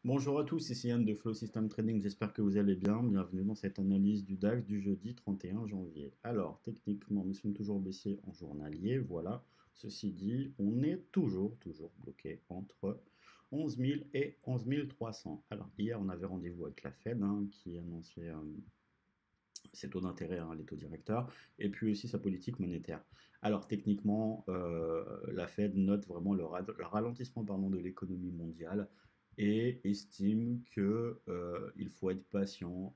Bonjour à tous, ici Yann de Flow System Trading, j'espère que vous allez bien. Bienvenue dans cette analyse du DAX du jeudi 31 janvier. Alors, techniquement, nous sommes toujours baissiers en journalier, voilà. Ceci dit, on est toujours bloqué entre 11 000 et 11 300. Alors, hier, on avait rendez-vous avec la Fed qui annonçait ses taux d'intérêt, les taux directeurs, et puis aussi sa politique monétaire. Alors techniquement, la Fed note vraiment le ralentissement de l'économie mondiale et estime qu'il faut être patient.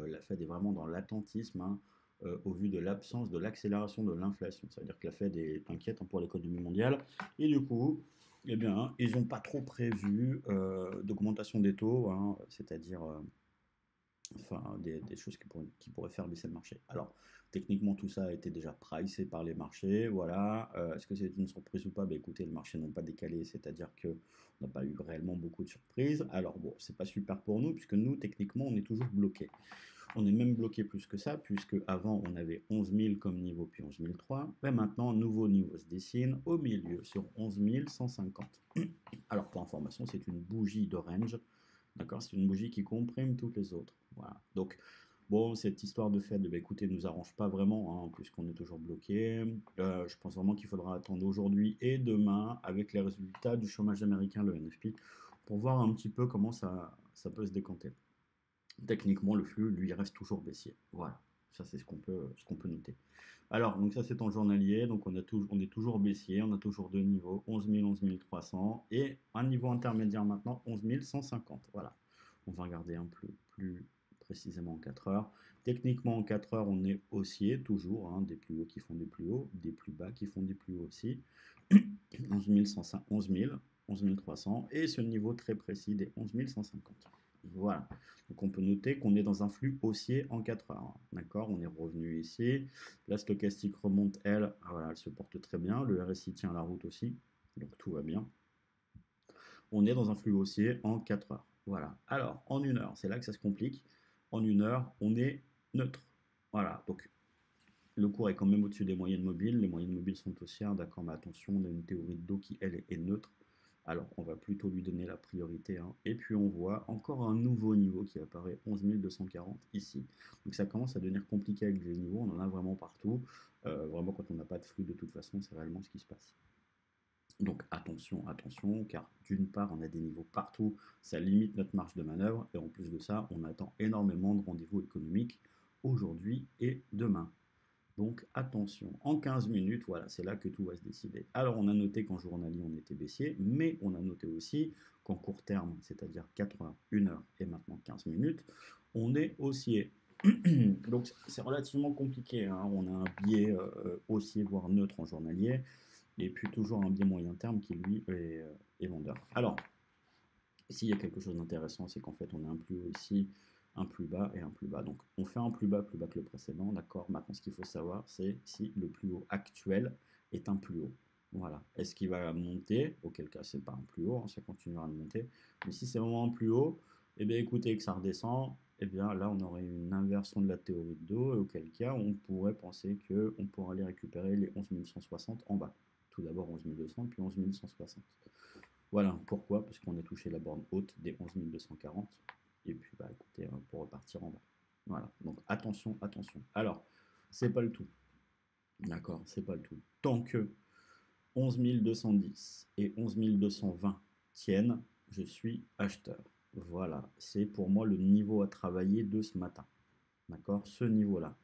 La Fed est vraiment dans l'attentisme au vu de l'absence de l'accélération de l'inflation. Ça veut dire que la Fed est inquiète pour l'économie mondiale et du coup, eh bien, ils n'ont pas trop prévu d'augmentation des taux, c'est-à-dire enfin des choses qui pourraient faire baisser le marché. Alors, techniquement, tout ça a été déjà pricé par les marchés, voilà. Est-ce que c'est une surprise ou pas? Ben, écoutez, les marchés n'ont pas décalé, c'est-à-dire qu'on n'a pas eu réellement beaucoup de surprises. Alors bon, c'est pas super pour nous, puisque nous, techniquement, on est toujours bloqué. On est même bloqué plus que ça, puisque avant, on avait 11 000 comme niveau, puis 11 003. Ben maintenant, un nouveau niveau se dessine au milieu, sur 11 150. Alors, pour information, c'est une bougie d'orange. D'accord? C'est une bougie qui comprime toutes les autres. Voilà. Donc, bon, cette histoire de Fed, bah, écoutez, nous arrange pas vraiment, puisqu'on est toujours bloqué. Je pense vraiment qu'il faudra attendre aujourd'hui et demain avec les résultats du chômage américain, le NFP, pour voir un petit peu comment ça peut se décanter. Techniquement, le flux, lui, reste toujours baissier. Voilà. Ça, c'est ce qu'on peut noter. Alors, donc ça, c'est en journalier. Donc, on est toujours baissier. On a toujours deux niveaux, 11 000, 11 300. Et un niveau intermédiaire maintenant, 11 150. Voilà. On va regarder un peu plus précisément en 4 heures. Techniquement, en 4 heures, on est haussier, toujours. Des plus hauts qui font des plus hauts, des plus bas qui font des plus hauts aussi. 11 000, 11 300. Et ce niveau très précis des 11 150. Voilà. Donc on peut noter qu'on est dans un flux haussier en 4 heures. D'accord? On est revenu ici. La stochastique remonte, elle. Voilà, elle se porte très bien. Le RSI tient la route aussi. Donc tout va bien. On est dans un flux haussier en 4 heures. Voilà. Alors, en 1 heure, c'est là que ça se complique. En 1 heure, on est neutre. Voilà. Donc le cours est quand même au-dessus des moyennes mobiles. Les moyennes mobiles sont haussières, d'accord, mais attention, on a une théorie de dos qui, elle, est neutre. Alors, on va plutôt lui donner la priorité. Et puis, on voit encore un nouveau niveau qui apparaît, 11 240 ici. Donc, ça commence à devenir compliqué avec les niveaux. On en a vraiment partout. Vraiment, quand on n'a pas de flux, de toute façon, c'est réellement ce qui se passe. Donc, attention, attention, car d'une part, on a des niveaux partout. Ça limite notre marge de manœuvre. Et en plus de ça, on attend énormément de rendez-vous économiques aujourd'hui et demain. Donc attention, en 15 minutes, voilà, c'est là que tout va se décider. Alors on a noté qu'en journalier on était baissier, mais on a noté aussi qu'en court terme, c'est-à-dire 4 heures, 1 heure et maintenant 15 minutes, on est haussier. Donc c'est relativement compliqué, on a un biais haussier, voire neutre en journalier, et puis toujours un biais moyen terme qui lui est vendeur. Alors, s'il y a quelque chose d'intéressant, c'est qu'en fait, on a un plus haut ici, un plus bas et un plus bas. Donc, on fait un plus bas que le précédent, d'accord? Maintenant, ce qu'il faut savoir, c'est si le plus haut actuel est un plus haut. Voilà. Est-ce qu'il va monter? Auquel cas, c'est pas un plus haut, ça continuera de monter. Mais si c'est vraiment un plus haut, eh bien, écoutez, que ça redescend, eh bien, là, on aurait une inversion de la théorie de dos, et auquel cas, on pourrait penser qu'on pourra aller récupérer les 11 160 en bas. Tout d'abord 11 200, puis 11 160. Voilà, pourquoi? Parce qu'on a touché la borne haute des 11 240. Et puis, bah, écoutez, pour repartir en bas. Voilà, donc attention, attention. Alors, c'est pas le tout. D'accord, c'est pas le tout. Tant que 11 210 et 11 220 tiennent, je suis acheteur. Voilà, c'est pour moi le niveau à travailler de ce matin. D'accord, ce niveau-là.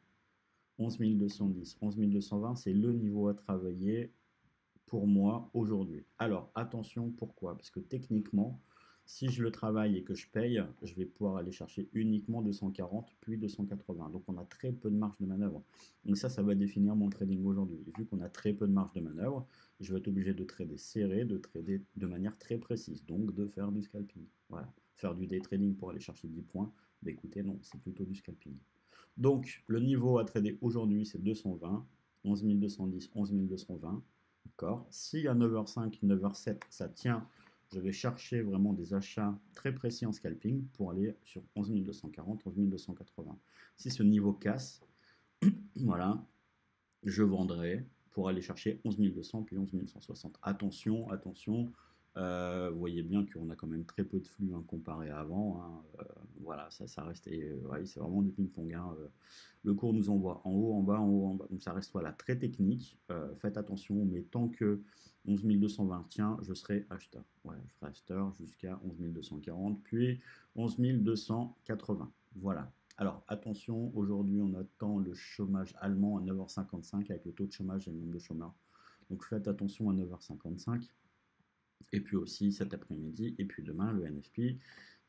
11 210, 11 220, c'est le niveau à travailler pour moi aujourd'hui. Alors attention, pourquoi? Parce que techniquement, si je le travaille et que je paye, je vais pouvoir aller chercher uniquement 240 puis 280. Donc on a très peu de marge de manœuvre. Donc ça va définir mon trading aujourd'hui. Vu qu'on a très peu de marge de manœuvre, je vais être obligé de trader serré, de trader de manière très précise, donc de faire du scalping. Voilà. Faire du day trading pour aller chercher 10 points, bah écoutez, non, c'est plutôt du scalping. Donc le niveau à trader aujourd'hui, c'est 220, 11 210, 11 220. D'accord. Si à 9h05, 9h07, ça tient, je vais chercher vraiment des achats très précis en scalping pour aller sur 11 240, 11 280. Si ce niveau casse, voilà, je vendrai pour aller chercher 11 200 puis 11 160. Attention, attention, Vous voyez bien qu'on a quand même très peu de flux hein, comparé à avant. Hein. Voilà, ça reste, ouais, c'est vraiment du ping-pong. Hein. Le cours nous envoie en haut, en bas, en haut, en bas. Donc ça reste voilà, très technique. Faites attention, mais tant que 11 220 tient, je serai acheteur. Ouais, je serai acheteur jusqu'à 11 240, puis 11 280. Voilà. Alors attention, aujourd'hui on attend le chômage allemand à 9h55 avec le taux de chômage et le nombre de chômeurs. Donc faites attention à 9h55 et puis aussi cet après-midi, et puis demain le NFP,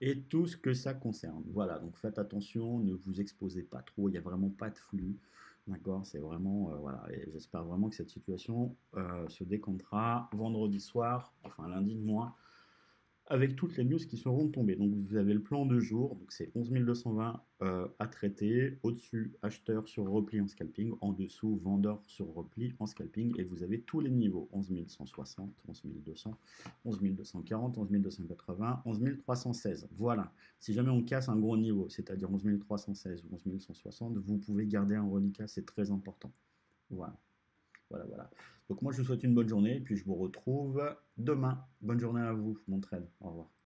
et tout ce que ça concerne. Voilà, donc faites attention, ne vous exposez pas trop, il n'y a vraiment pas de flux, d'accord. C'est vraiment, voilà, et j'espère vraiment que cette situation se décomptera vendredi soir, enfin lundi de mois, avec toutes les news qui seront tombées. Donc vous avez le plan de jour, donc c'est 11 220 à traiter, au-dessus acheteur sur repli en scalping, en dessous vendeur sur repli en scalping, et vous avez tous les niveaux, 11 160, 11 200, 11 240, 11 280, 11 316. Voilà, si jamais on casse un gros niveau, c'est-à-dire 11 316 ou 11 160, vous pouvez garder un reliquat, c'est très important. Voilà. Voilà, voilà. Donc moi, je vous souhaite une bonne journée et puis je vous retrouve demain. Bonne journée à vous, mon trade. Au revoir.